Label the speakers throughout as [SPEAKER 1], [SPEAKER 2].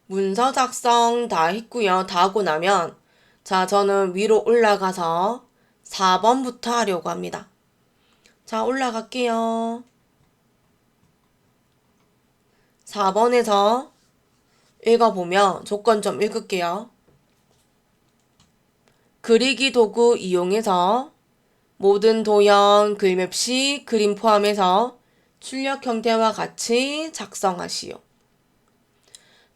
[SPEAKER 1] 문서 작성 다 했고요. 다 하고 나면 자, 저는 위로 올라가서 4번부터 하려고 합니다. 자, 올라갈게요. 4번에서 읽어보면 조건 좀 읽을게요. 그리기 도구 이용해서 모든 도형, 글맵 시 그림 포함해서 출력 형태와 같이 작성하시오.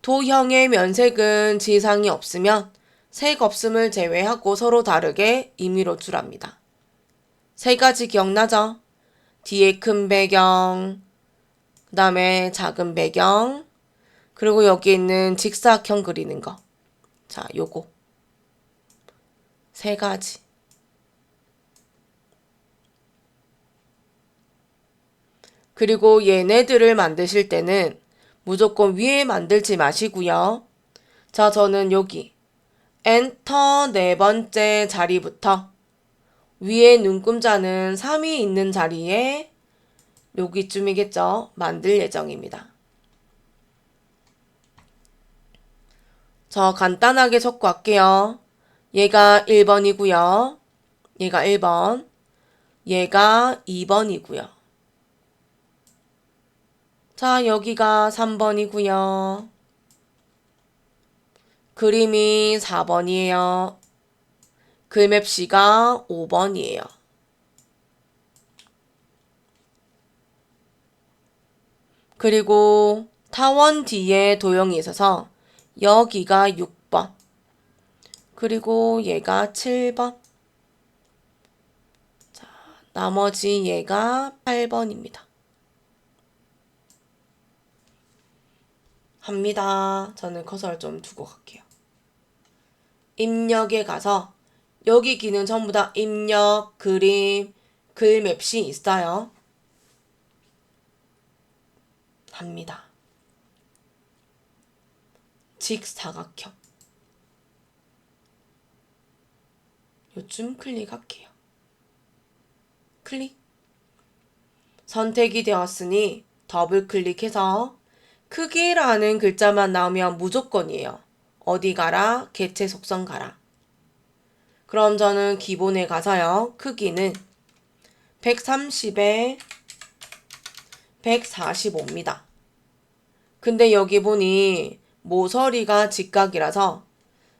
[SPEAKER 1] 도형의 면색은 지상이 없으면 색 없음을 제외하고 서로 다르게 임의로 줄합니다. 세 가지 기억나죠? 뒤에 큰 배경, 그 다음에 작은 배경, 그리고 여기 있는 직사각형 그리는 거. 자, 요거. 세 가지. 그리고 얘네들을 만드실 때는 무조건 위에 만들지 마시고요. 자, 저는 여기 엔터 네 번째 자리부터 위에 눈금자는 3이 있는 자리에 여기쯤이겠죠. 만들 예정입니다. 저 간단하게 적고 할게요. 얘가 1번이고요. 얘가 1번. 얘가 2번이고요. 자, 여기가 3번이고요. 그림이 4번이에요. 글맵시가 5번이에요. 그리고 타원 뒤에 도형이 있어서 여기가 6번. 그리고 얘가 7번. 자, 나머지 얘가 8번입니다. 합니다. 저는 커서를 좀 두고 갈게요. 입력에 가서 여기 기능 전부 다 입력, 그림, 글맵시 있어요. 합니다. 직사각형. 요쯤 클릭할게요. 클릭. 선택이 되었으니 더블 클릭해서 크기라는 글자만 나오면 무조건이에요. 어디 가라? 개체 속성 가라. 그럼 저는 기본에 가서요. 크기는 130에 145입니다. 근데 여기 보니 모서리가 직각이라서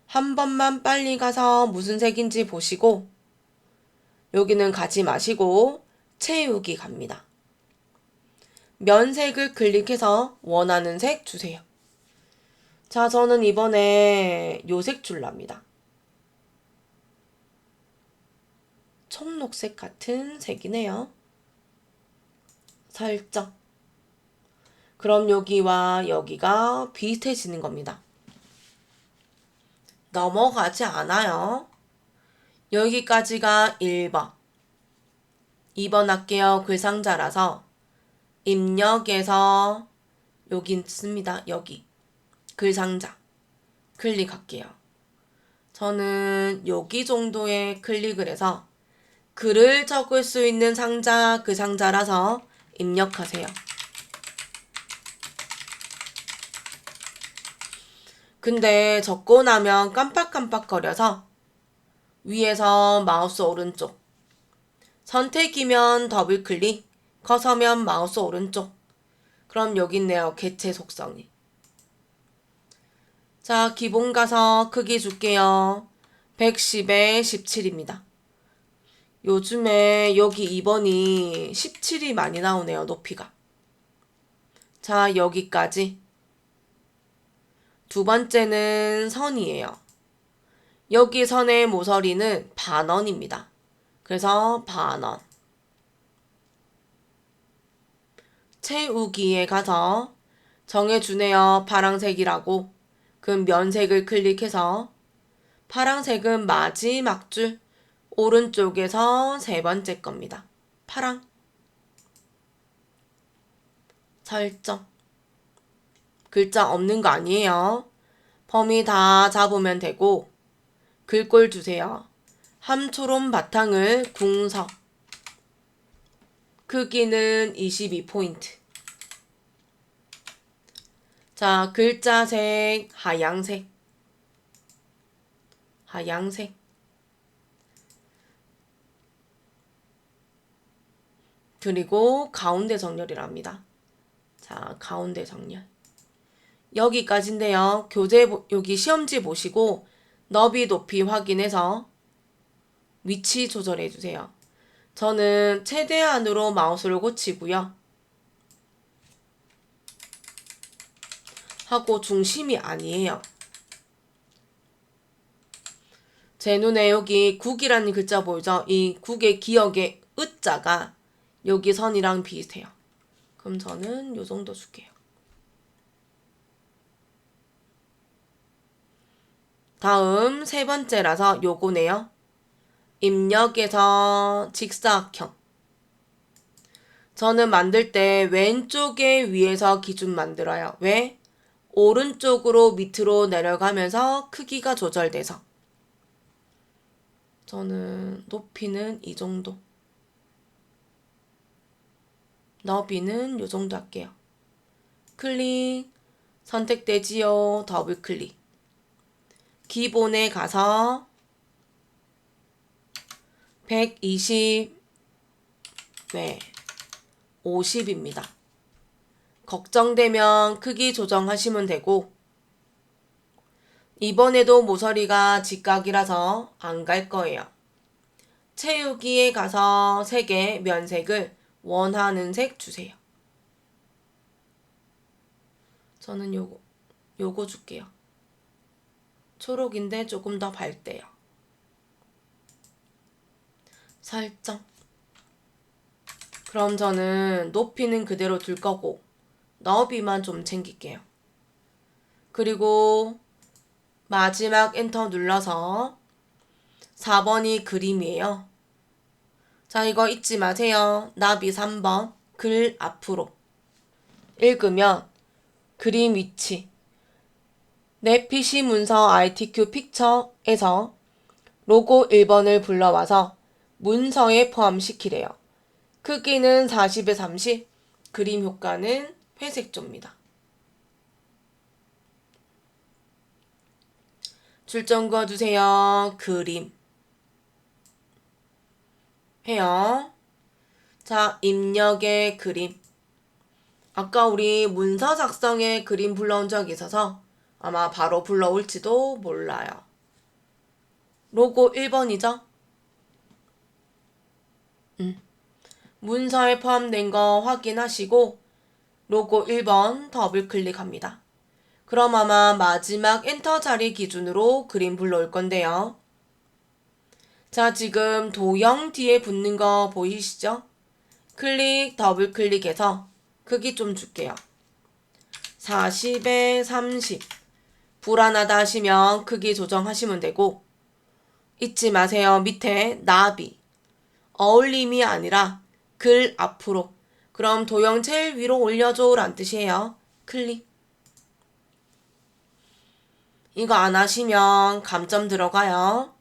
[SPEAKER 1] 한 번만 빨리 가서 무슨 색인지 보시고 여기는 가지 마시고 채우기 갑니다. 면색을 클릭해서 원하는 색 주세요. 자, 저는 이번에 요색 줄랍니다. 청록색 같은 색이네요. 설정. 그럼 여기와 여기가 비슷해지는 겁니다. 넘어가지 않아요. 여기까지가 1번. 2번 할게요. 글상자라서 입력에서 여기 있습니다. 여기. 글상자. 클릭할게요. 저는 여기 정도에 클릭을 해서 글을 적을 수 있는 상자, 그 상자라서 입력하세요. 근데 적고 나면 깜빡깜빡거려서 위에서 마우스 오른쪽, 선택이면 더블 클릭, 커서면 마우스 오른쪽. 그럼 여기 있네요. 개체 속성이. 자, 기본 가서 크기 줄게요. 110에 17입니다. 요즘에 여기 2번이 17이 많이 나오네요. 높이가. 자, 여기까지. 두 번째는 선이에요. 여기 선의 모서리는 반원입니다. 그래서 반원. 채우기에 가서 정해주네요. 파랑색이라고. 그럼 면색을 클릭해서 파랑색은 마지막 줄 오른쪽에서 세 번째 겁니다. 파랑. 설정. 글자 없는 거 아니에요. 범위 다 잡으면 되고 글꼴 주세요. 함초롬 바탕을 궁서. 크기는 22포인트. 자, 글자색 하양색. 그리고 가운데 정렬이랍니다. 자, 가운데 정렬. 여기까지인데요. 여기 시험지 보시고 너비 높이 확인해서 위치 조절해 주세요. 저는 최대한으로 마우스를 고치고요. 하고 중심이 아니에요. 제 눈에 여기 국이라는 글자 보이죠? 이 국의 기역의 으자가 여기 선이랑 비슷해요. 그럼 저는 요 정도 줄게요. 다음 세 번째라서 요거네요. 입력에서 직사각형. 저는 만들 때 왼쪽에 위에서 기준 만들어요. 왜? 오른쪽으로 밑으로 내려가면서 크기가 조절돼서. 저는 높이는 이 정도. 너비는 요 정도 할게요. 클릭. 선택되지요. 더블 클릭. 기본에 가서 120, 네, 50입니다. 걱정되면 크기 조정하시면 되고, 이번에도 모서리가 직각이라서 안 갈 거예요. 채우기에 가서 색의 면색을 원하는 색 주세요. 저는 요거 줄게요. 초록인데 조금 더 밝대요. 설정. 그럼 저는 높이는 그대로 둘 거고 너비만 좀 챙길게요. 그리고 마지막 엔터 눌러서 4번이 그림이에요. 자, 이거 잊지 마세요. 나비 3번 글 앞으로. 읽으면 그림 위치. 내 PC 문서 RTQ 픽처에서 로고 1번을 불러와서 문서에 포함시키래요. 크기는 40에 30, 그림 효과는 회색조입니다. 출정 그어주세요. 그림. 해요. 자, 입력의 그림. 아까 우리 문서 작성에 그림 불러온 적이 있어서 아마 바로 불러올지도 몰라요. 로고 1번이죠? 문서에 포함된 거 확인하시고 로고 1번 더블 클릭합니다. 그럼 아마 마지막 엔터 자리 기준으로 그림 불러올 건데요. 자, 지금 도형 뒤에 붙는 거 보이시죠? 클릭, 더블 클릭해서 크기 좀 줄게요. 40에 30. 불안하다 하시면 크기 조정하시면 되고, 잊지 마세요. 밑에 나비. 어울림이 아니라 글 앞으로. 그럼 도형 제일 위로 올려줘 란 뜻이에요. 클릭. 이거 안 하시면 감점 들어가요.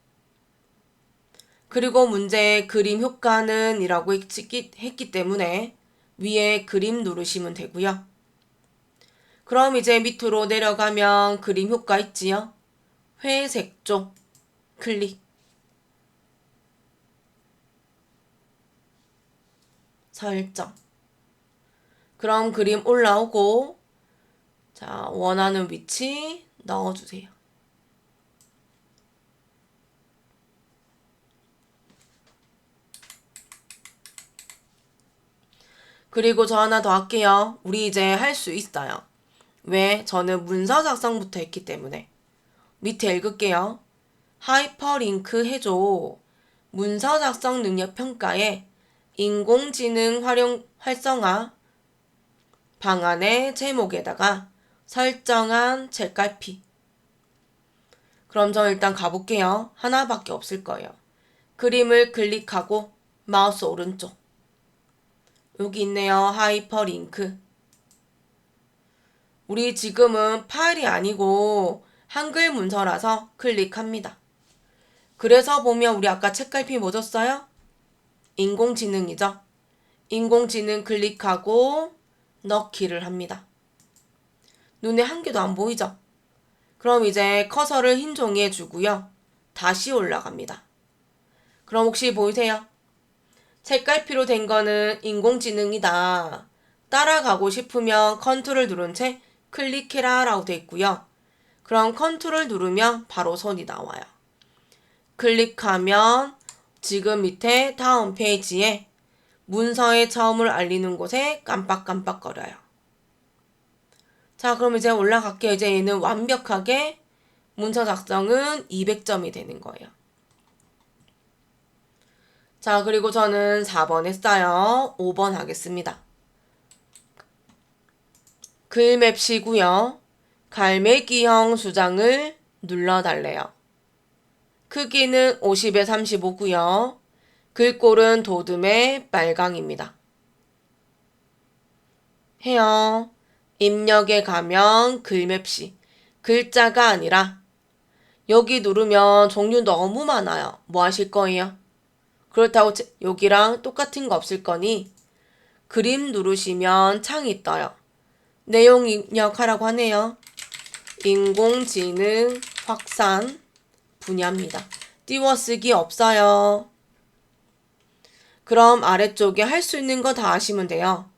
[SPEAKER 1] 그리고 문제 그림 효과는 이라고 했기 때문에 위에 그림 누르시면 되고요. 그럼 이제 밑으로 내려가면 그림 효과 있지요? 회색조 클릭. 설정. 그럼 그림 올라오고 자, 원하는 위치 넣어주세요. 그리고 저 하나 더 할게요. 우리 이제 할 수 있어요. 왜? 저는 문서 작성부터 했기 때문에. 밑에 읽을게요. 하이퍼링크 해줘. 문서 작성 능력 평가에 인공지능 활성화 방안의 제목에다가 설정한 책갈피. 그럼 저 일단 가볼게요. 하나밖에 없을 거예요. 그림을 클릭하고 마우스 오른쪽. 여기 있네요. 하이퍼링크. 우리 지금은 파일이 아니고 한글 문서라서 클릭합니다. 그래서 보면 우리 아까 책갈피 뭐 줬어요? 인공지능이죠. 인공지능 클릭하고 넣기를 합니다. 눈에 한 개도 안 보이죠? 그럼 이제 커서를 흰 종이에 주고요. 다시 올라갑니다. 그럼 혹시 보이세요? 색깔피로 된 거는 인공지능이다. 따라가고 싶으면 컨트롤 누른 채 클릭해라 라고 돼 있고요. 그럼 컨트롤 누르면 바로 손이 나와요. 클릭하면 지금 밑에 다음 페이지에 문서의 처음을 알리는 곳에 깜빡깜빡거려요. 자, 그럼 이제 올라갈게요. 이제 얘는 완벽하게 문서 작성은 200점이 되는 거예요. 자, 그리고 저는 4번 했어요. 5번 하겠습니다. 글맵시고요. 갈매기형 수장을 눌러달래요. 크기는 50에 35고요. 글꼴은 도듬의 빨강입니다. 해요. 입력에 가면 글맵시. 글자가 아니라 여기 누르면 종류 너무 많아요. 뭐 하실 거예요? 그렇다고 여기랑 똑같은 거 없을 거니 그림 누르시면 창이 떠요. 내용 입력하라고 하네요. 인공지능 확산 분야입니다. 띄워쓰기 없어요. 그럼 아래쪽에 할 수 있는 거 다 하시면 돼요.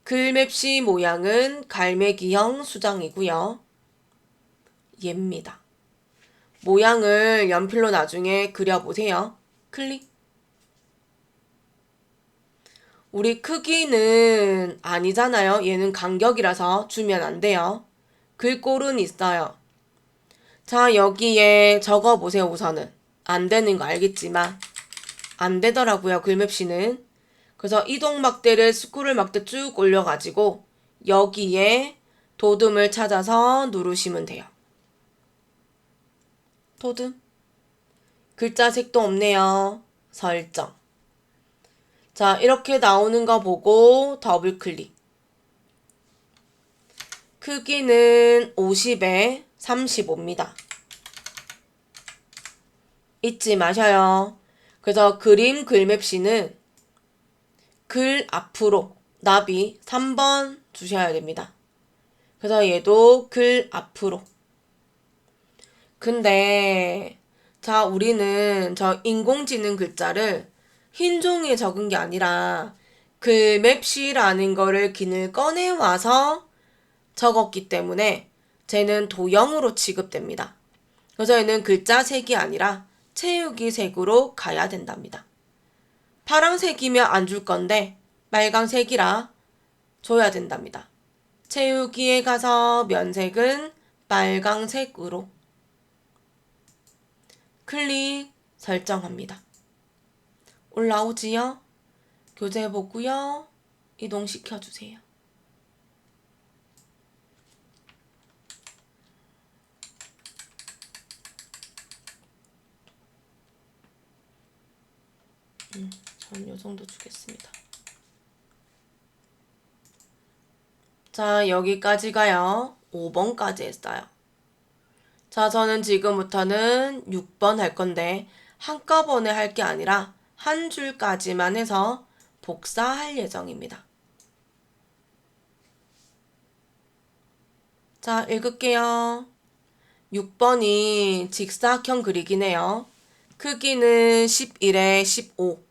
[SPEAKER 1] 글맵시 모양은 갈매기형 수장이고요. 얘입니다. 모양을 연필로 나중에 그려보세요. 클릭. 우리 크기는 아니잖아요. 얘는 간격이라서 주면 안 돼요. 글꼴은 있어요. 자, 여기에 적어보세요, 우선은. 안 되는 거 알겠지만. 안 되더라고요, 글맵시는. 그래서 이동막대를 스크롤 막대 쭉 올려가지고 여기에 도듬을 찾아서 누르시면 돼요. 도듬. 글자 색도 없네요. 설정. 자, 이렇게 나오는 거 보고 더블 클릭. 크기는 50에 35입니다. 잊지 마셔요. 그래서 그림 글맵시는 글 앞으로 나비 3번 주셔야 됩니다. 그래서 얘도 글 앞으로. 근데 자, 우리는 저 인공지능 글자를 흰 종이에 적은 게 아니라 글맵시라는 거를 기능을 꺼내와서 적었기 때문에 쟤는 도형으로 취급됩니다. 그래서 얘는 글자 색이 아니라 채우기 색으로 가야 된답니다. 파란색이면 안 줄 건데 빨강색이라 줘야 된답니다. 채우기에 가서 면색은 빨강색으로 클릭 설정합니다. 올라오지요? 교재 보고요. 이동시켜주세요. 전 요 정도 주겠습니다. 자, 여기까지가요. 5번까지 했어요. 자, 저는 지금부터는 6번 할 건데 한꺼번에 할 게 아니라 한 줄까지만 해서 복사할 예정입니다. 자, 읽을게요. 6번이 직사각형 그리기네요. 크기는 11에 15.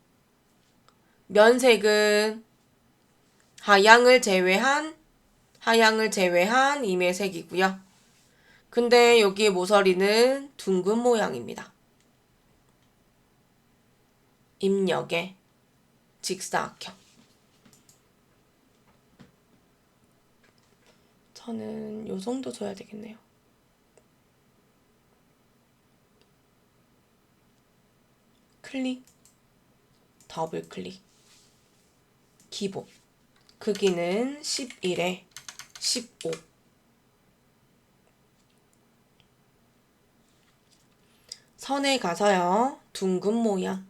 [SPEAKER 1] 면색은 하양을 제외한 임의색이고요. 근데 여기 모서리는 둥근 모양입니다. 입력에 직사각형. 저는 요 정도 줘야 되겠네요. 클릭, 더블 클릭. 기본. 크기는 11에 15. 선에 가서요. 둥근 모양.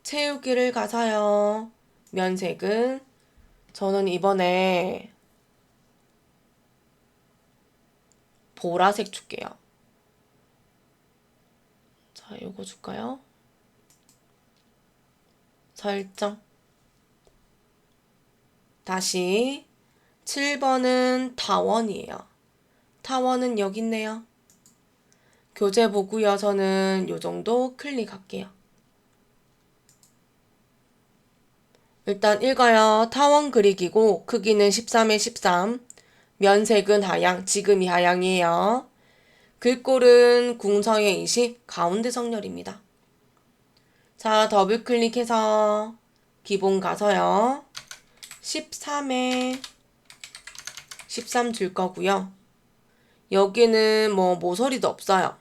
[SPEAKER 1] 채우기를 가서요. 면색은 저는 이번에 보라색 줄게요. 자, 요거 줄까요? 설정. 다시 7번은 타원이에요. 타원은 여기 있네요. 교재 보고요. 저는 요 정도 클릭할게요. 일단 읽어요. 타원 그리기고 크기는 13에 13. 면색은 하양, 지금이 하양이에요. 글꼴은 궁서의 20, 가운데 성렬입니다. 자, 더블 클릭해서 기본 가서요. 13에 13 줄 거고요. 여기는 뭐 모서리도 없어요.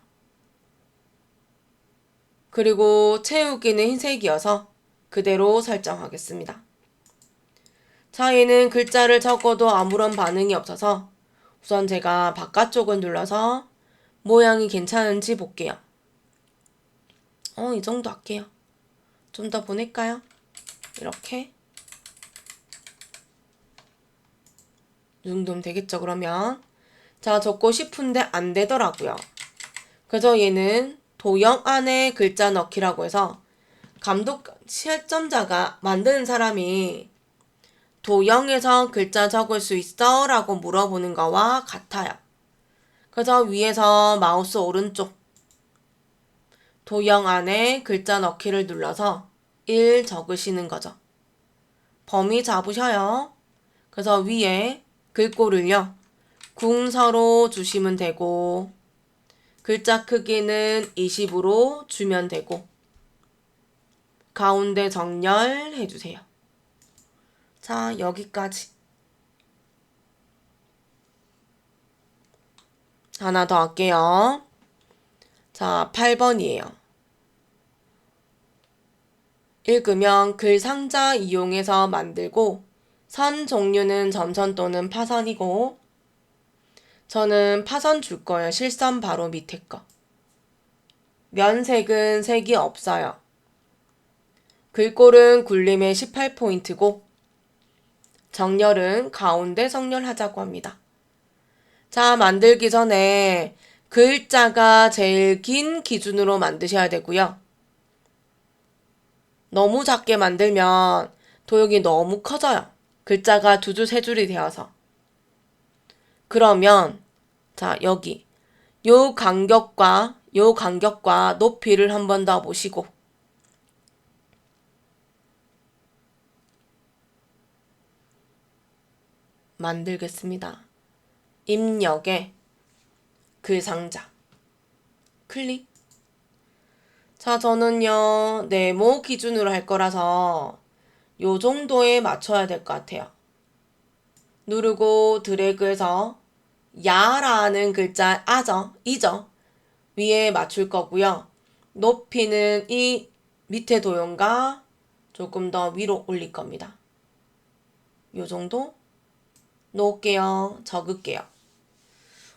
[SPEAKER 1] 그리고 채우기는 흰색이어서 그대로 설정하겠습니다. 자, 얘는 글자를 적어도 아무런 반응이 없어서 우선 제가 바깥쪽을 눌러서 모양이 괜찮은지 볼게요. 이 정도 할게요. 좀 더 보낼까요? 이렇게. 이 정도면 되겠죠, 그러면. 자, 적고 싶은데 안 되더라고요. 그래서 얘는 도형 안에 글자 넣기라고 해서 감독 실점자가 만드는 사람이 도형에서 글자 적을 수 있어? 라고 물어보는 거와 같아요. 그래서 위에서 마우스 오른쪽 도형 안에 글자 넣기를 눌러서 1 적으시는 거죠. 범위 잡으셔요. 그래서 위에 글꼴을요. 궁서로 주시면 되고 글자 크기는 20으로 주면 되고 가운데 정렬 해주세요. 자, 여기까지. 하나 더 할게요. 자, 8번이에요. 읽으면 글 상자 이용해서 만들고 선 종류는 점선 또는 파선이고 저는 파선 줄 거예요. 실선 바로 밑에 거. 면색은 색이 없어요. 글꼴은 굴림의 18포인트고 정렬은 가운데 성렬하자고 합니다. 자, 만들기 전에 글자가 제일 긴 기준으로 만드셔야 되고요. 너무 작게 만들면 도형이 너무 커져요. 글자가 두 줄, 세 줄이 되어서. 그러면 자, 여기 요 간격과 높이를 한 번 더 보시고 만들겠습니다. 입력에 글 상자 클릭. 자, 저는요 네모 기준으로 할 거라서 요 정도에 맞춰야 될 것 같아요. 누르고 드래그해서 야라는 글자 이죠 위에 맞출 거고요. 높이는 이 밑에 도형과 조금 더 위로 올릴 겁니다. 요 정도 놓을게요. 적을게요.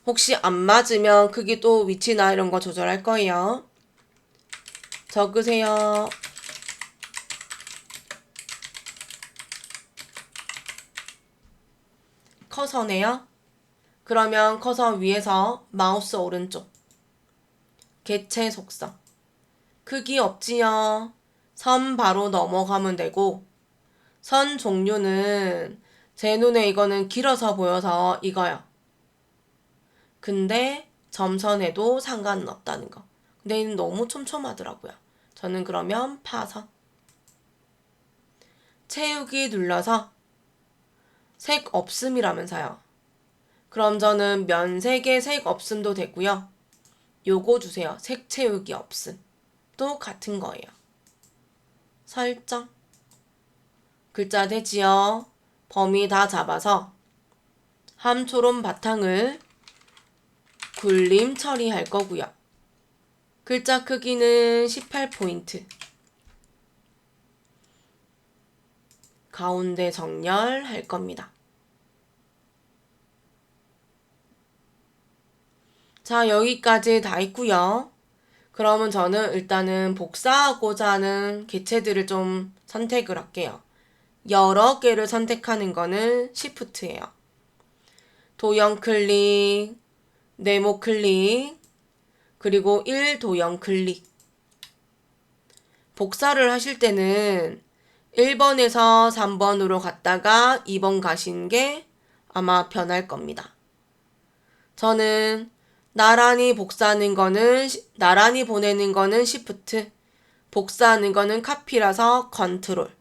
[SPEAKER 1] 혹시 안 맞으면 크기 또 위치나 이런 거 조절할 거예요. 적으세요. 커서네요. 그러면 커서 위에서 마우스 오른쪽 개체 속성 크기 없지요. 선 바로 넘어가면 되고 선 종류는 제 눈에 이거는 길어서 보여서 이거요. 근데 점선에도 상관은 없다는 거. 근데 얘는 너무 촘촘하더라고요. 저는 그러면 파선 채우기 눌러서 색 없음이라면서요. 그럼 저는 면색의 색 없음도 되고요. 요거 주세요. 색 채우기 없음. 또 같은 거예요. 설정. 글자 되지요. 범위 다 잡아서 함초롬 바탕을 굴림 처리할 거고요. 글자 크기는 18포인트. 가운데 정렬할 겁니다. 자, 여기까지 다 있고요. 그러면 저는 일단은 복사하고자 하는 개체들을 좀 선택을 할게요. 여러 개를 선택하는 거는 Shift예요. 도형 클릭, 네모 클릭, 그리고 1도형 클릭. 복사를 하실 때는 1번에서 3번으로 갔다가 2번 가시는 게 아마 변할 겁니다. 저는 나란히 보내는 거는 시프트, 복사하는 거는 카피라서 컨트롤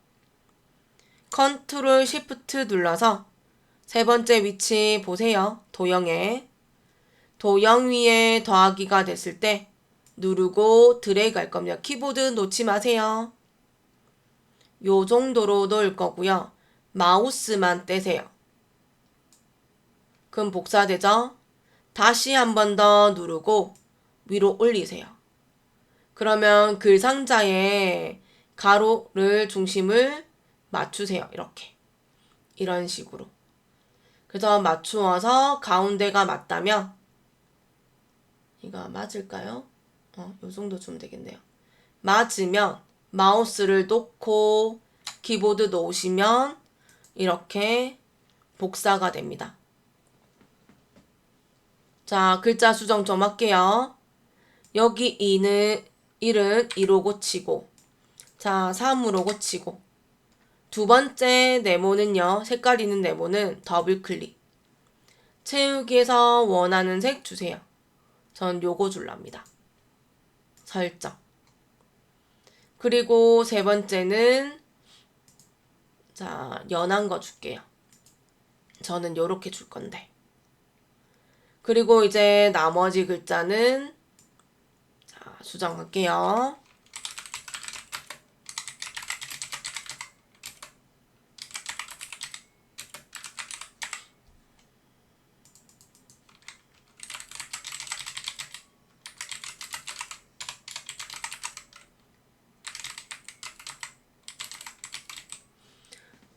[SPEAKER 1] 시프트 눌러서 세 번째 위치 보세요. 도형 위에 더하기가 됐을 때 누르고 드래그 할 겁니다. 키보드 놓지 마세요. 요 정도로 넣을 거고요. 마우스만 떼세요. 그럼 복사되죠? 다시 한 번 더 누르고 위로 올리세요. 그러면 글 상자에 가로를 중심을 맞추세요. 이렇게. 이런 식으로. 그래서 맞추어서 가운데가 맞다면 이거 맞을까요? 요 정도 주면 되겠네요. 맞으면 마우스를 놓고 키보드 놓으시면 이렇게 복사가 됩니다. 자, 글자 수정 좀 할게요. 여기 1은 2로 고치고, 자, 3으로 고치고, 두 번째 네모는요, 색깔 있는 네모는 더블 클릭. 채우기에서 원하는 색 주세요. 전 요거 줄랍니다. 설정. 그리고 세 번째는, 자, 연한 거 줄게요. 저는 요렇게 줄 건데. 그리고 이제 나머지 글자는 자, 수정할게요.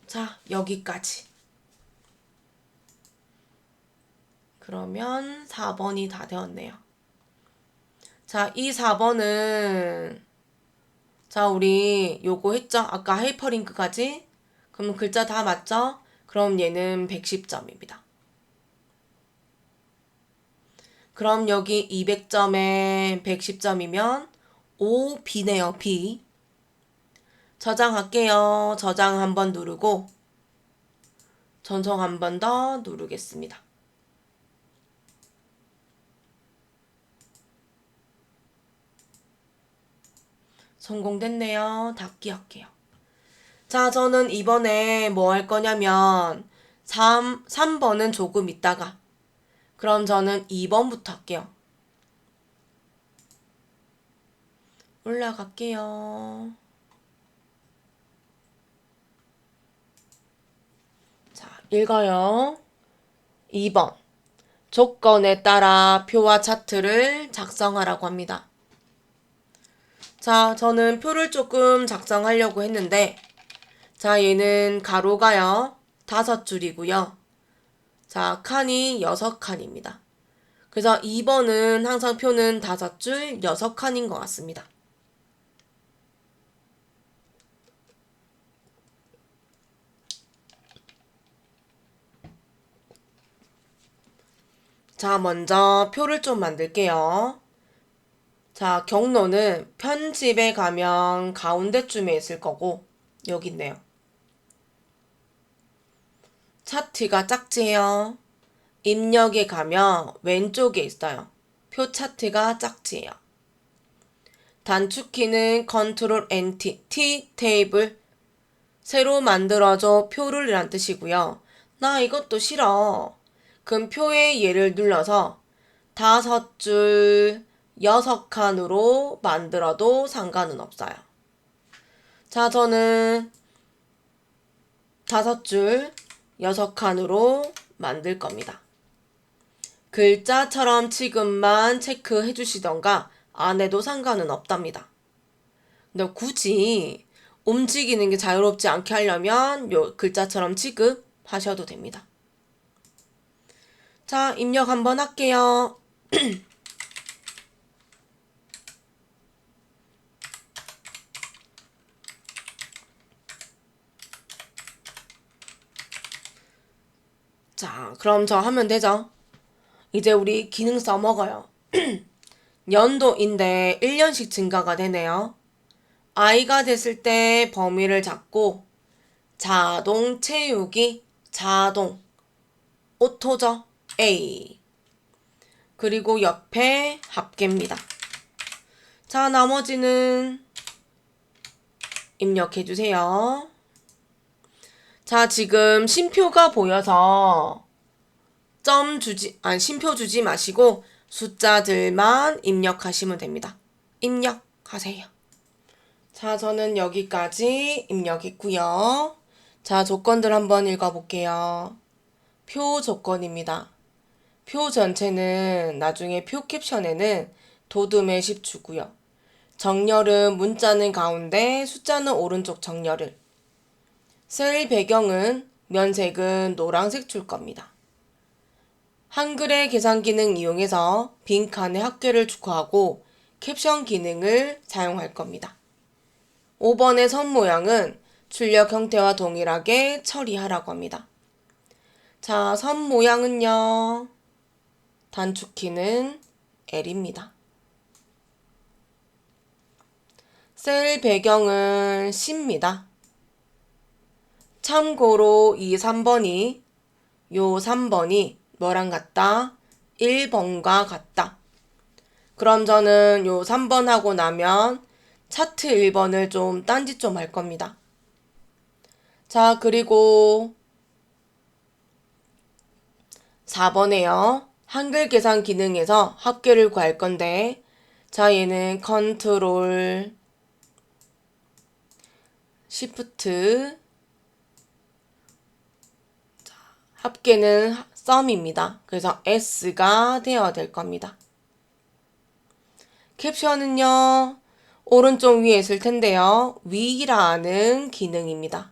[SPEAKER 1] 자, 여기까지. 그러면 4번이 다 되었네요. 자, 이 4번은 자, 우리 요거 했죠? 아까 하이퍼링크까지? 그럼 글자 다 맞죠? 그럼 얘는 110점입니다. 그럼 여기 200점에 110점이면 O, B네요, B. 저장할게요. 저장 한번 누르고 전송 한 번 더 누르겠습니다. 성공됐네요. 닫기 할게요. 자, 저는 이번에 뭐 할 거냐면 3번은 조금 있다가 그럼 저는 2번부터 할게요. 올라갈게요. 자, 읽어요. 2번. 조건에 따라 표와 차트를 작성하라고 합니다. 자, 저는 표를 조금 작성하려고 했는데 자, 얘는 가로가요. 5줄이고요. 자, 칸이 6칸입니다. 그래서 2번은 항상 표는 5줄, 6칸인 것 같습니다. 자, 먼저 표를 좀 만들게요. 자, 경로는 편집에 가면 가운데쯤에 있을 거고 여기 있네요. 차트가 짝지예요. 입력에 가면 왼쪽에 있어요. 표 차트가 짝지예요. 단축키는 컨트롤 T 테이블 새로 만들어줘 표를 이란 뜻이고요. 나 이것도 싫어. 그럼 표의 얘를 눌러서 5줄 6칸으로 만들어도 상관은 없어요. 자, 저는 5줄 6칸으로 만들 겁니다. 글자처럼 지금만 체크해 주시던가 안 해도 상관은 없답니다. 근데 굳이 움직이는 게 자유롭지 않게 하려면 요 글자처럼 취급하셔도 됩니다. 자, 입력 한번 할게요. 자, 그럼 저 하면 되죠? 이제 우리 기능 써먹어요. 연도인데 1년씩 증가가 되네요. i가 됐을 때 범위를 잡고 자동 채우기, 자동 오토죠. A. 그리고 옆에 합계입니다. 자, 나머지는 입력해주세요. 자, 지금 쉼표가 보여서 쉼표 주지 마시고 숫자들만 입력하시면 됩니다. 입력하세요. 자, 저는 여기까지 입력했고요. 자, 조건들 한번 읽어볼게요. 표 조건입니다. 표 전체는 나중에 표 캡션에는 도둠의 10 주고요. 정렬은 문자는 가운데, 숫자는 오른쪽 정렬을. 셀 배경은 면색은 노란색 줄 겁니다. 한글의 계산 기능 이용해서 빈칸에 합계를 축하하고 캡션 기능을 사용할 겁니다. 5번의 선 모양은 출력 형태와 동일하게 처리하라고 합니다. 자, 선 모양은요. 단축키는 L입니다. 셀 배경은 C입니다. 참고로 이 3번이 뭐랑 같다? 1번과 같다. 그럼 저는 요 3번 하고 나면 차트 1번을 좀 딴짓 좀 할 겁니다. 자, 그리고 4번에요. 한글 계산 기능에서 합계를 구할 건데, 자, 얘는 컨트롤 시프트, 합계는 썸입니다. 그래서 S가 되어야 될 겁니다. 캡션은요, 오른쪽 위에 있을 텐데요. 위라는 기능입니다.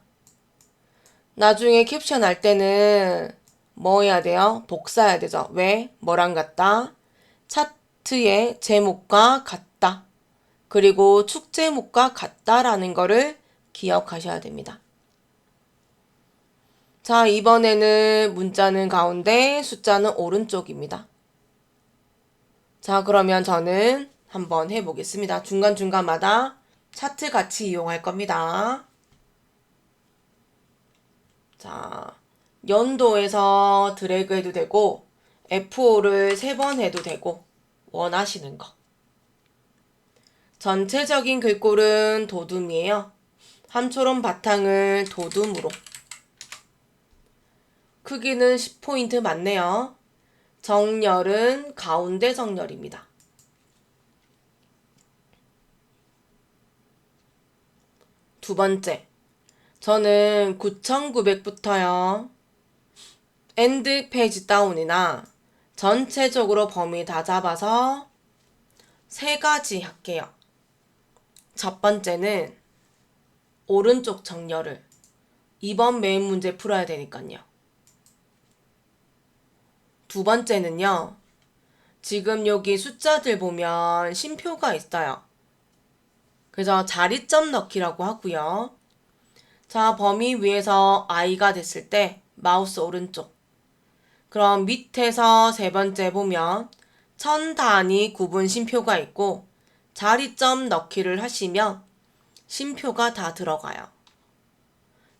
[SPEAKER 1] 나중에 캡션 할 때는 뭐 해야 돼요? 복사해야 되죠. 왜? 뭐랑 같다? 차트의 제목과 같다. 그리고 축 제목과 같다라는 거를 기억하셔야 됩니다. 자, 이번에는 문자는 가운데, 숫자는 오른쪽입니다. 자, 그러면 저는 한번 해보겠습니다. 중간중간마다 차트 같이 이용할 겁니다. 자, 연도에서 드래그 해도 되고, F5를 3번 해도 되고, 원하시는 거. 전체적인 글꼴은 도둠이에요. 함초롬 바탕을 도둠으로. 크기는 10포인트 맞네요. 정렬은 가운데 정렬입니다. 두 번째, 저는 9900부터요. 엔드 페이지 다운이나 전체적으로 범위 다 잡아서 3가지 할게요. 첫 번째는 오른쪽 정렬을 2번 메인 문제 풀어야 되니까요. 두 번째는요. 지금 여기 숫자들 보면 쉼표가 있어요. 그래서 자리점 넣기라고 하고요. 자, 범위 위에서 I가 됐을 때 마우스 오른쪽. 그럼 밑에서 세 번째 보면 천 단위 구분 쉼표가 있고 자리점 넣기를 하시면 쉼표가 다 들어가요.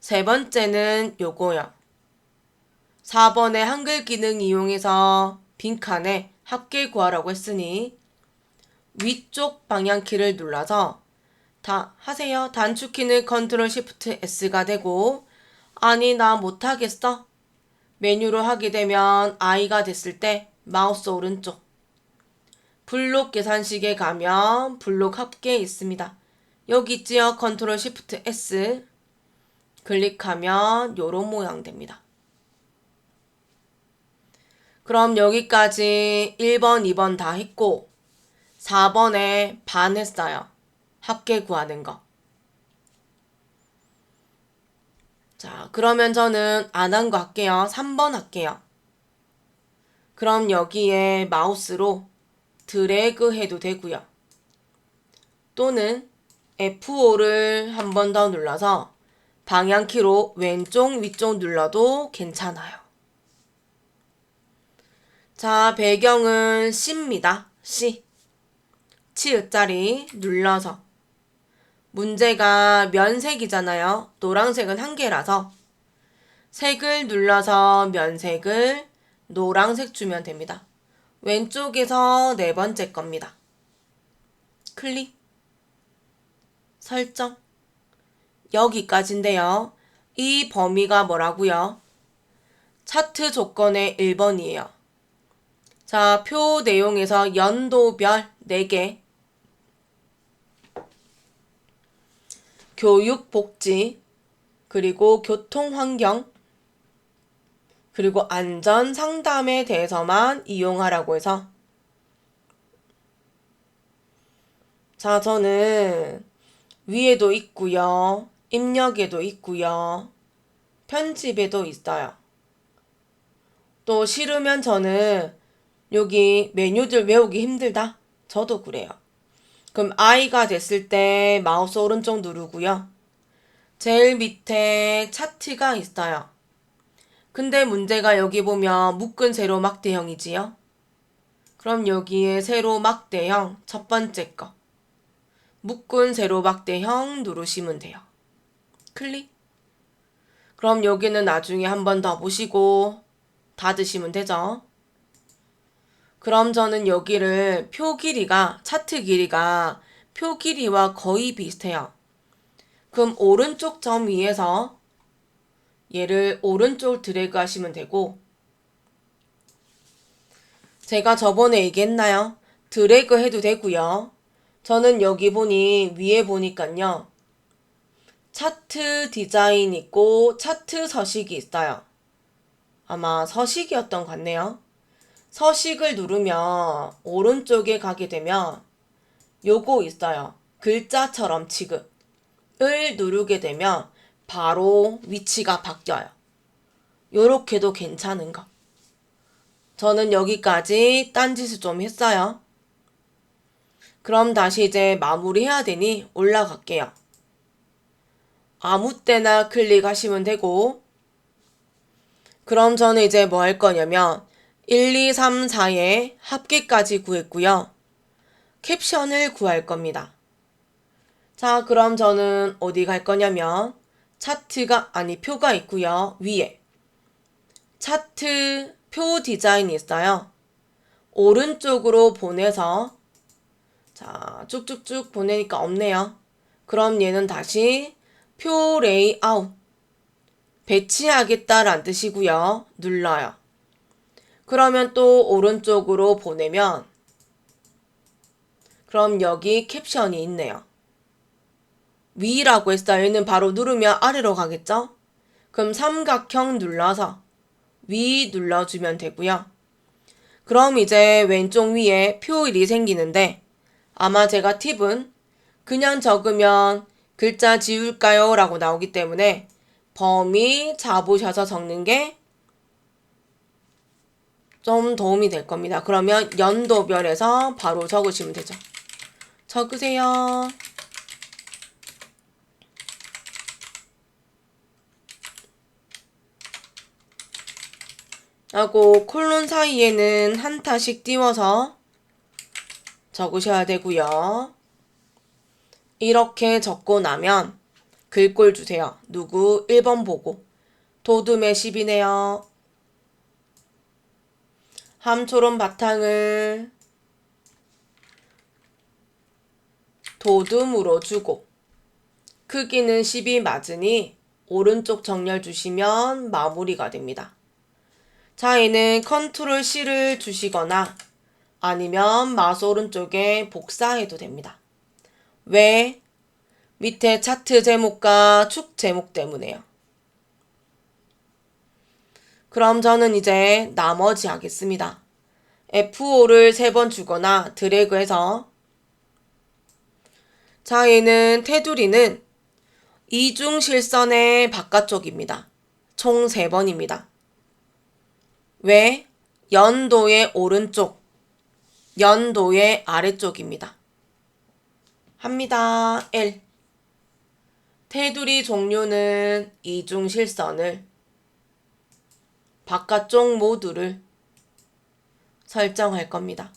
[SPEAKER 1] 세 번째는 요거요. 4번의 한글 기능 이용해서 빈칸에 합계 구하라고 했으니 위쪽 방향키를 눌러서 다 하세요. 단축키는 컨트롤 시프트 S가 되고, 아니 나 못하겠어. 메뉴로 하게 되면 I가 됐을 때 마우스 오른쪽. 블록 계산식에 가면 블록 합계 있습니다. 여기 있지요. 컨트롤 시프트 S. 클릭하면 요런 모양 됩니다. 그럼 여기까지 1번, 2번 다 했고 4번에 반 했어요. 합계 구하는 거. 자, 그러면 저는 안 한 거 할게요. 3번 할게요. 그럼 여기에 마우스로 드래그 해도 되고요. 또는 F5를 한 번 더 눌러서 방향키로 왼쪽 위쪽 눌러도 괜찮아요. 자, 배경은 C입니다. C. 치읓자리 눌러서. 문제가 면색이잖아요. 노란색은 한 개라서 색을 눌러서 면색을 노란색 주면 됩니다. 왼쪽에서 네 번째 겁니다. 클릭. 설정. 여기까지인데요. 이 범위가 뭐라고요? 차트 조건의 1번이에요. 자, 표 내용에서 연도별 4개, 교육, 복지, 그리고 교통환경, 그리고 안전 상담에 대해서만 이용하라고 해서 자, 저는 위에도 있고요. 입력에도 있고요. 편집에도 있어요. 또 싫으면 저는 여기 메뉴들 외우기 힘들다? 저도 그래요. 그럼 I가 됐을 때 마우스 오른쪽 누르고요. 제일 밑에 차트가 있어요. 근데 문제가 여기 보면 묶은 세로 막대형이지요? 그럼 여기에 세로 막대형 첫 번째 거. 묶은 세로 막대형 누르시면 돼요. 클릭. 그럼 여기는 나중에 한 번 더 보시고 닫으시면 되죠. 그럼 저는 여기를 차트 길이가 표 길이와 거의 비슷해요. 그럼 오른쪽 점 위에서 얘를 오른쪽 드래그 하시면 되고, 제가 저번에 얘기했나요? 드래그 해도 되고요. 저는 여기 보니 위에 보니까요. 차트 디자인 있고 차트 서식이 있어요. 아마 서식이었던 것 같네요. 서식을 누르면 오른쪽에 가게 되면 요거 있어요. 글자처럼 취급을 누르게 되면 바로 위치가 바뀌어요. 요렇게도 괜찮은 거. 저는 여기까지 딴짓을 좀 했어요. 그럼 다시 이제 마무리해야 되니 올라갈게요. 아무 때나 클릭하시면 되고, 그럼 저는 이제 뭐 할 거냐면 1, 2, 3, 4의 합계까지 구했고요. 캡션을 구할 겁니다. 자, 그럼 저는 어디 갈 거냐면 표가 있고요. 위에 차트 표 디자인이 있어요. 오른쪽으로 보내서 자, 쭉쭉쭉 보내니까 없네요. 그럼 얘는 다시 표 레이아웃 배치하겠다라는 뜻이고요. 눌러요. 그러면 또 오른쪽으로 보내면 그럼 여기 캡션이 있네요. 위라고 했어요. 얘는 바로 누르면 아래로 가겠죠? 그럼 삼각형 눌러서 위 눌러주면 되고요. 그럼 이제 왼쪽 위에 표일이 생기는데 아마 제가 팁은 그냥 적으면 글자 지울까요? 라고 나오기 때문에 범위 잡으셔서 적는 게 좀 도움이 될 겁니다. 그러면 연도별에서 바로 적으시면 되죠. 적으세요. 하고 콜론 사이에는 한 타씩 띄워서 적으셔야 되고요. 이렇게 적고 나면 글꼴 주세요. 누구 1번 보고. 도둠의 10이네요. 함초롬 바탕을 도둠으로 주고 크기는 10이 맞으니 오른쪽 정렬 주시면 마무리가 됩니다. 자, 얘는 컨트롤 C를 주시거나 아니면 마우스 오른쪽에 복사해도 됩니다. 왜? 밑에 차트 제목과 축 제목 때문에요. 그럼 저는 이제 나머지 하겠습니다. F5를 3번 주거나 드래그해서 자, 얘는 테두리는 이중실선의 바깥쪽입니다. 총 3번입니다. 왜? 연도의 오른쪽, 연도의 아래쪽입니다. 합니다. L. 테두리 종류는 이중실선을 바깥쪽 모두를 설정할 겁니다.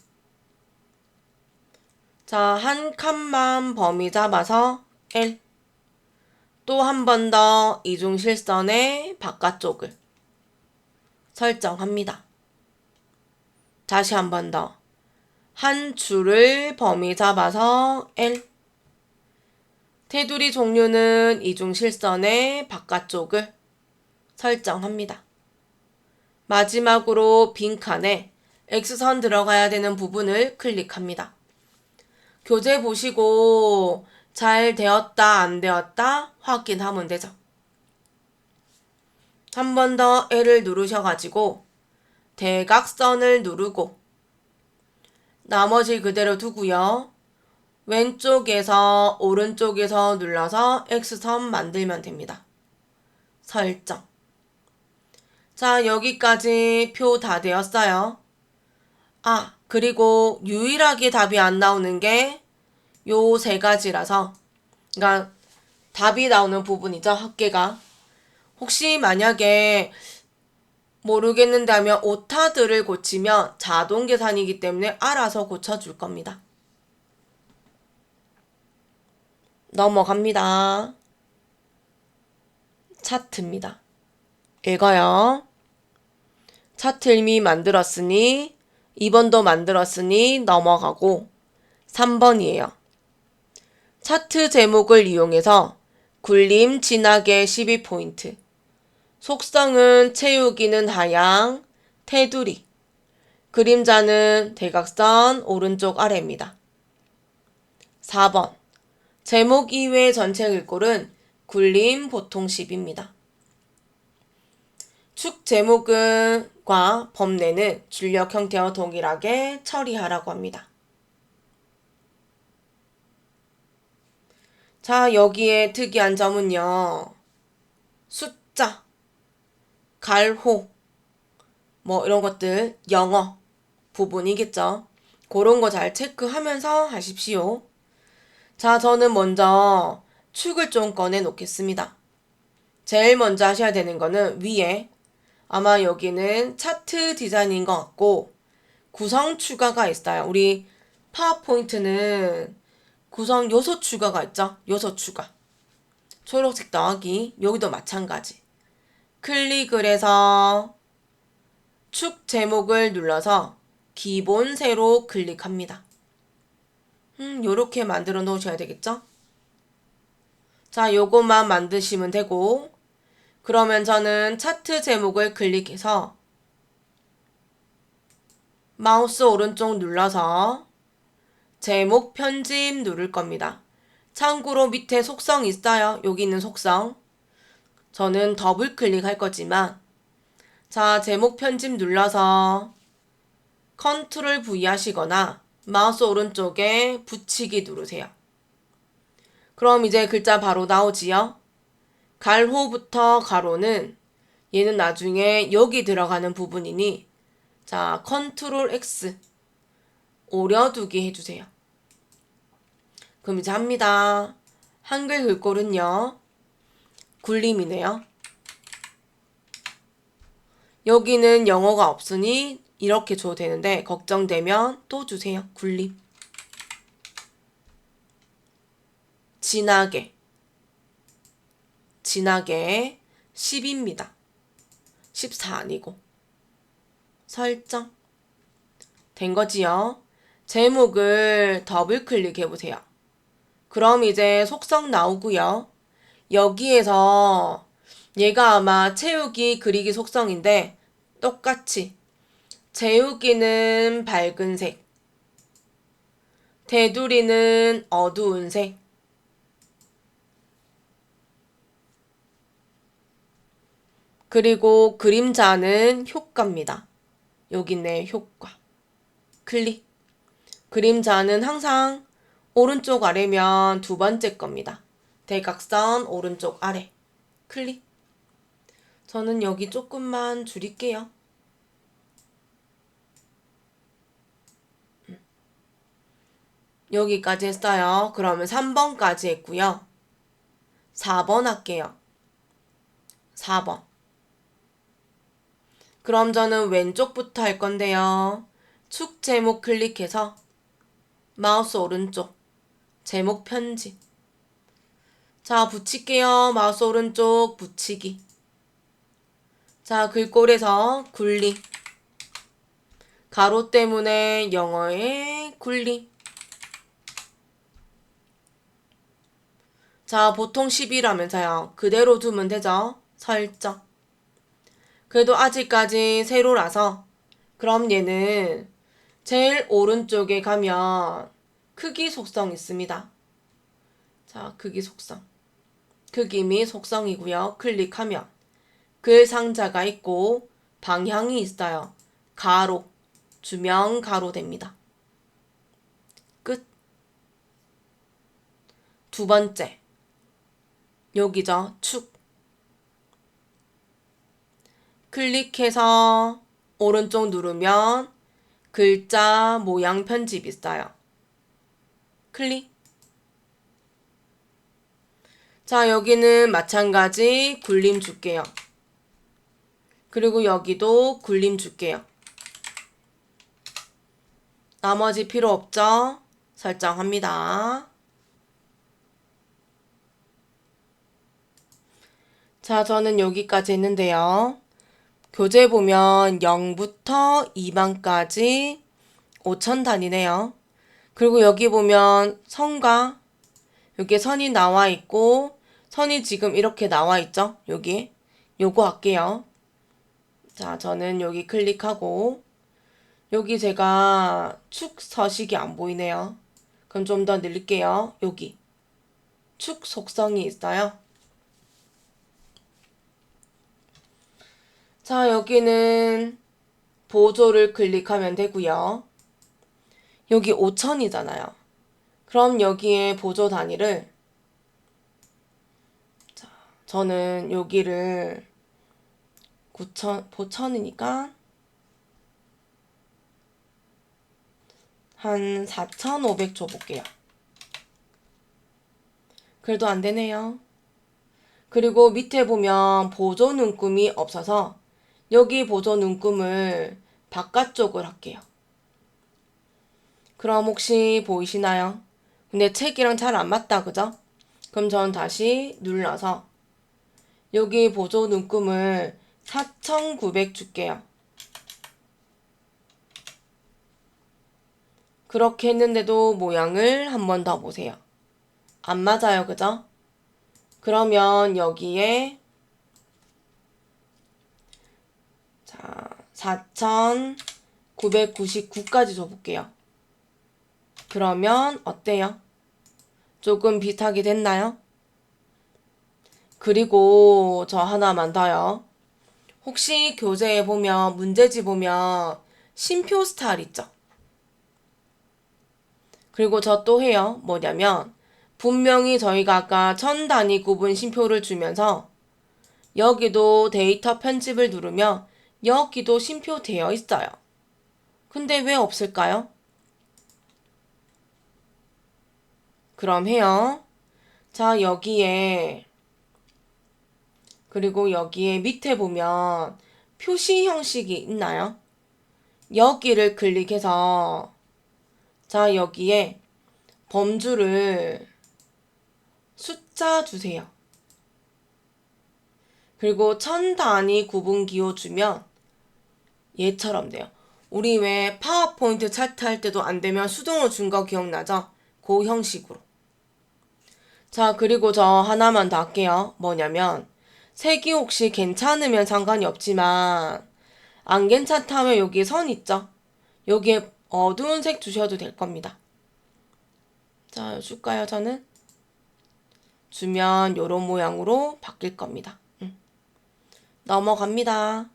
[SPEAKER 1] 자, 한 칸만 범위 잡아서 L. 또 한 번 더 이중실선의 바깥쪽을 설정합니다. 다시 한 번 더. 한 줄을 범위 잡아서 L. 테두리 종류는 이중 실선의 바깥쪽을 설정합니다. 마지막으로 빈칸에 X선 들어가야 되는 부분을 클릭합니다. 교재 보시고 잘 되었다 안 되었다 확인하면 되죠. 한 번 더 L을 누르셔가지고 대각선을 누르고 나머지 그대로 두고요. 왼쪽에서 오른쪽에서 눌러서 X선 만들면 됩니다. 설정. 자, 여기까지 표 다 되었어요. 아, 그리고 유일하게 답이 안 나오는 게 요 세 가지라서, 그러니까 답이 나오는 부분이죠, 합계가. 혹시 만약에 모르겠는데 하면 오타들을 고치면 자동 계산이기 때문에 알아서 고쳐줄 겁니다. 넘어갑니다. 차트입니다. 읽어요. 차트 이미 만들었으니 2번도 만들었으니 넘어가고 3번이에요. 차트 제목을 이용해서 굴림 진하게 12포인트. 속성은 채우기는 하향, 테두리. 그림자는 대각선 오른쪽 아래입니다. 4번. 제목 이외의 전체 글꼴은 굴림 보통 10입니다. 축 제목과 범례는 줄력 형태와 동일하게 처리하라고 합니다. 자, 여기에 특이한 점은요. 숫자, 갈호, 뭐 이런 것들 영어 부분이겠죠. 그런 거 잘 체크하면서 하십시오. 자, 저는 먼저 축을 좀 꺼내 놓겠습니다. 제일 먼저 하셔야 되는 거는 위에 아마 여기는 차트 디자인인 것 같고 구성 추가가 있어요. 우리 파워포인트는 구성 요소 추가가 있죠. 요소 추가. 초록색 더하기. 여기도 마찬가지. 클릭을 해서 축 제목을 눌러서 기본 세로 클릭합니다. 요렇게 만들어 놓으셔야 되겠죠? 자, 요것만 만드시면 되고 그러면 저는 차트 제목을 클릭해서 마우스 오른쪽 눌러서 제목 편집 누를 겁니다. 참고로 밑에 속성 있어요. 여기 있는 속성. 저는 더블 클릭할 거지만 자, 제목 편집 눌러서 컨트롤 V 하시거나 마우스 오른쪽에 붙이기 누르세요. 그럼 이제 글자 바로 나오지요. 갈호부터 가로는 얘는 나중에 여기 들어가는 부분이니 자, 컨트롤 X 오려두기 해주세요. 그럼 이제 합니다. 한글 글꼴은요. 굴림이네요. 여기는 영어가 없으니 이렇게 줘도 되는데 걱정되면 또 주세요. 굴림. 진하게 10입니다. 14 아니고. 설정. 된 거지요? 제목을 더블 클릭해 보세요. 그럼 이제 속성 나오고요. 여기에서 얘가 아마 채우기 그리기 속성인데 똑같이 채우기는 밝은 색, 테두리는 어두운 색, 그리고 그림자는 효과입니다. 여기 있네, 효과. 클릭. 그림자는 항상 오른쪽 아래면 두 번째 겁니다. 대각선 오른쪽 아래. 클릭. 저는 여기 조금만 줄일게요. 여기까지 했어요. 그러면 3번까지 했고요. 4번 할게요. 4번. 그럼 저는 왼쪽부터 할 건데요. 축 제목 클릭해서 마우스 오른쪽 제목 편집. 자, 붙일게요. 마우스 오른쪽 붙이기. 자, 글꼴에서 굴림. 가로 때문에 영어의 굴림. 자, 보통 10이라면서요. 그대로 두면 되죠? 설정. 그래도 아직까지 세로라서 그럼 얘는 제일 오른쪽에 가면 크기 속성 있습니다. 자, 크기 속성. 크기 및 속성이고요. 클릭하면 글 상자가 있고 방향이 있어요. 가로, 주명 가로 됩니다. 끝. 두 번째. 여기죠. 축. 클릭해서 오른쪽 누르면 글자 모양 편집 있어요. 클릭. 자, 여기는 마찬가지 굴림 줄게요. 그리고 여기도 굴림 줄게요. 나머지 필요 없죠? 설정합니다. 자, 저는 여기까지 했는데요. 교재 보면 0부터 2반까지 5천 단위네요. 그리고 여기 보면 선과 여기 선이 나와 있고 선이 지금 이렇게 나와 있죠? 여기. 요거 할게요. 자, 저는 여기 클릭하고 여기 제가 축 서식이 안 보이네요. 그럼 좀 더 늘릴게요. 여기. 축 속성이 있어요. 자, 여기는 보조를 클릭하면 되고요. 여기 5천이잖아요. 그럼 여기에 보조 단위를 자, 저는 여기를 9천, 5천이니까 한 4,500 줘볼게요. 그래도 안 되네요. 그리고 밑에 보면 보조 눈금이 없어서 여기 보조 눈금을 바깥쪽을 할게요. 그럼 혹시 보이시나요? 근데 책이랑 잘 안 맞다, 그죠? 그럼 전 다시 눌러서 여기 보조 눈금을 4,900 줄게요. 그렇게 했는데도 모양을 한 번 더 보세요. 안 맞아요, 그죠? 그러면 여기에 자, 4,999까지 줘볼게요. 그러면 어때요? 조금 비슷하게 됐나요? 그리고 저 하나만 더요. 혹시 교재에 보면 문제지 보면 심표 스타일 있죠? 그리고 저 또 해요. 뭐냐면 분명히 저희가 아까 1000단위 구분 심표를 주면서 여기도 데이터 편집을 누르면 여기도 심표 되어 있어요. 근데 왜 없을까요? 그럼 해요. 자, 여기에 그리고 여기에 밑에 보면 표시 형식이 있나요? 여기를 클릭해서 자, 여기에 범주를 숫자 주세요. 그리고 1000단위 구분 기호 주면 얘처럼 돼요. 우리 왜 파워포인트 차트 할 때도 안 되면 수동으로 준 거 기억나죠? 그 형식으로. 자, 그리고 저 하나만 더 할게요. 뭐냐면 색이 혹시 괜찮으면 상관이 없지만 안 괜찮다면 여기 선 있죠? 여기에 어두운 색 주셔도 될 겁니다. 자, 줄까요, 저는? 주면 요런 모양으로 바뀔 겁니다. 넘어갑니다.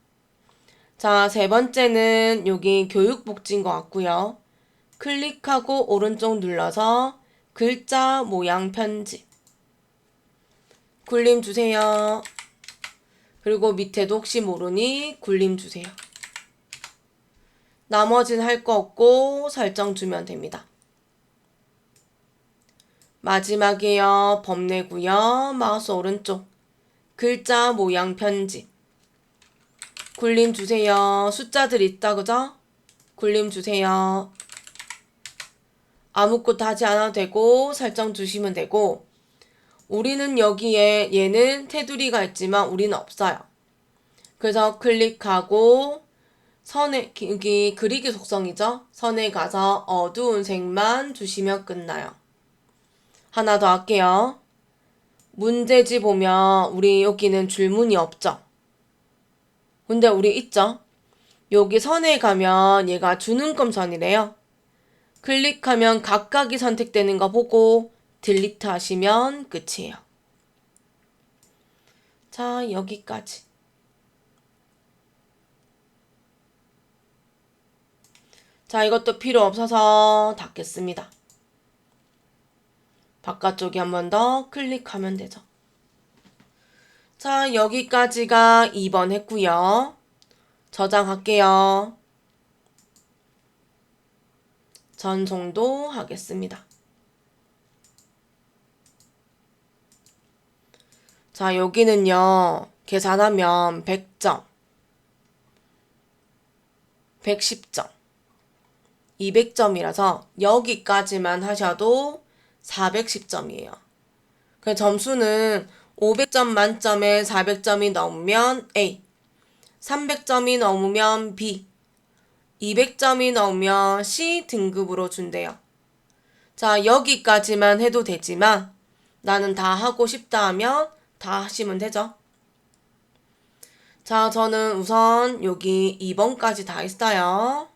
[SPEAKER 1] 자, 세 번째는 여기 교육복지인 것 같고요. 클릭하고 오른쪽 눌러서 글자 모양 편집. 굴림 주세요. 그리고 밑에도 혹시 모르니 굴림 주세요. 나머지는 할 거 없고 설정 주면 됩니다. 마지막에요. 범내고요. 마우스 오른쪽. 글자 모양 편집. 굴림 주세요. 숫자들 있다, 그죠? 굴림 주세요. 아무것도 하지 않아도 되고 설정 주시면 되고 우리는 여기에 얘는 테두리가 있지만 우리는 없어요. 그래서 클릭하고 여기 그리기 속성이죠. 선에 가서 어두운 색만 주시면 끝나요. 하나 더 할게요. 문제지 보면 우리 여기는 줄무늬 없죠? 근데 우리 있죠? 여기 선에 가면 얘가 주는검선이래요. 클릭하면 각각이 선택되는 거 보고 딜리트 하시면 끝이에요. 자, 여기까지. 자, 이것도 필요 없어서 닫겠습니다. 바깥쪽에 한 번 더 클릭하면 되죠. 자, 여기까지가 2번 했고요. 저장할게요. 전송도 하겠습니다. 자, 여기는요. 계산하면 100점, 110점, 200점이라서 여기까지만 하셔도 410점이에요. 그 점수는 500점 만점에 400점이 넘으면 A, 300점이 넘으면 B, 200점이 넘으면 C 등급으로 준대요. 자, 여기까지만 해도 되지만 나는 다 하고 싶다 하면 다 하시면 되죠. 자, 저는 우선 여기 2번까지 다 했어요.